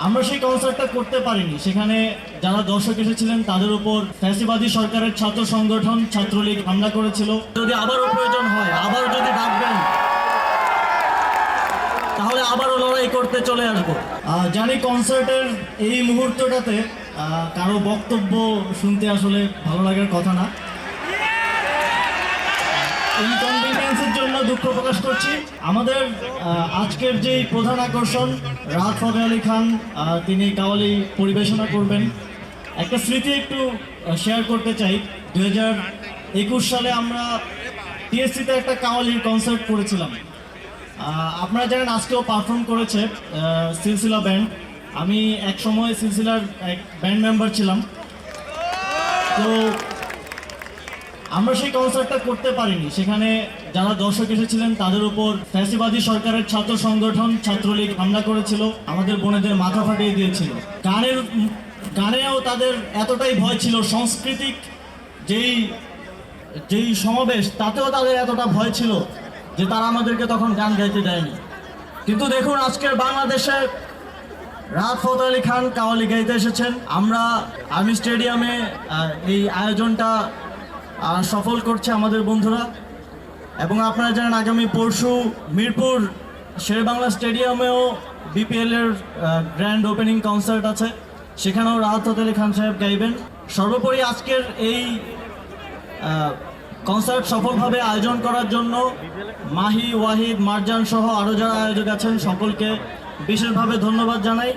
আমরা সেই কনসার্টটা করতে পারিনি। সেখানে যারা দর্শক এসেছিলেন তাদের উপর ফ্যাসিবাদী সরকারের ছাত্র সংগঠন ছাত্রলীগ হামলা করেছিল। যদি আবারও প্রয়োজন হয়, আবার যদি ডাকবেন, তাহলে আবারও লড়াই করতে চলে আসবো। জানি কনসার্টের এই মুহূর্তটাতে কারো বক্তব্য শুনতে আসলে ভালো লাগার কথা না। ইনকনভিনিয়েন্সের জন্য দুঃখ প্রকাশ করছি। আমাদের আজকের যে প্রধান আকর্ষণ রাহাত ফতেহ আলী খান, তিনি কাওয়ালি পরিবেশনা করবেন। একটা স্মৃতি একটু শেয়ার করতে চাই। 2021 সালে আমরা টিএসসিতে একটা কাওয়ালির কনসার্ট করেছিলাম। আপনারা জানেন আজকেও পারফর্ম করেছে সিলসিলা ব্যান্ড। আমি এক সময় সিলসিলার এক ব্যান্ড মেম্বার ছিলাম। তো আমরা সেই কনসার্টটা করতে পারিনি। সেখানে যারা দর্শক এসেছিলেন তাদের উপর ফ্যাসিবাদী সরকারের ছাত্র সংগঠন ছাত্রলীগ হামলা করেছিল, আমাদের বোনেদের মাথা ফাটিয়ে দিয়েছিল। গানেও তাদের এতটাই ভয় ছিল, সাংস্কৃতিক যেই সমাবেশ তাতেও তাদের এতটা ভয় ছিল যে তারা আমাদেরকে তখন গান গাইতে দেয়নি। কিন্তু দেখুন আজকের বাংলাদেশে রাহাত ফতেহ আলী খান কাওয়ালি গাইতে এসেছেন। আমরা আর্মি স্টেডিয়ামে এই আয়োজনটা সফল করছে আমাদের বন্ধুরা। এবং আপনারা জানেন আগামী পরশু মিরপুর শেরেবাংলা স্টেডিয়ামেও বিপিএল এর গ্র্যান্ড ওপেনিং কনসার্ট আছে, সেখানেও রাহাত ফতেহ আলী খান সাহেব গাইবেন। সর্বোপরি আজকের এই কনসার্ট সফলভাবে আয়োজন করার জন্য মাহি, ওয়াহিদ, মারজান সহ আরও যারা আয়োজক আছেন সকলকে বিশেষভাবে ধন্যবাদ জানাই।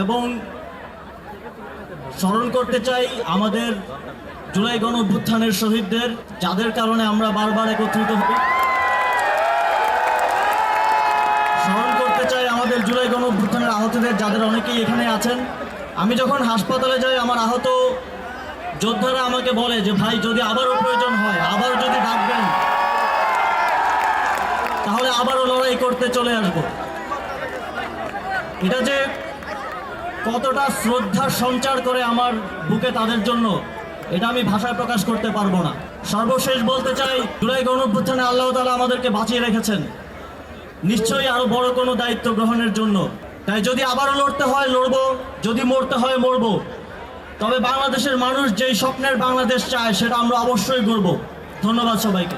এবং স্মরণ করতে চাই আমাদের জুলাই গণঅভ্যুত্থানের শহীদদের, যাদের কারণে আমরা বারবার একত্রিত হই। স্মরণ করতে চাই আমাদের জুলাই গণঅভ্যুত্থানের আহতদের, যাদের অনেকেই এখানে আছেন। আমি যখন হাসপাতালে যাই আমার আহত যোদ্ধারা আমাকে বলে যে ভাই যদি আবারও প্রয়োজন হয়, আবার যদি ডাকবেন, তাহলে আবারও লড়াই করতে চলে আসব। এটা যে কতটা শ্রদ্ধা সঞ্চার করে আমার বুকে তাদের জন্য, এটা আমি ভাষায় প্রকাশ করতে পারবো না। সর্বশেষ বলতে চাই, জুলাই গণঅভ্যুত্থানে আল্লাহ তাআলা আমাদেরকে বাঁচিয়ে রেখেছেন, নিশ্চয়ই আরো বড় কোনো দায়িত্ব গ্রহণের জন্য। তাই যদি আবারও লড়তে হয় লড়বো, যদি মরতে হয় মরবো। তবে বাংলাদেশের মানুষ যেই স্বপ্নের বাংলাদেশ চায় সেটা আমরা অবশ্যই গড়ব। ধন্যবাদ সবাইকে।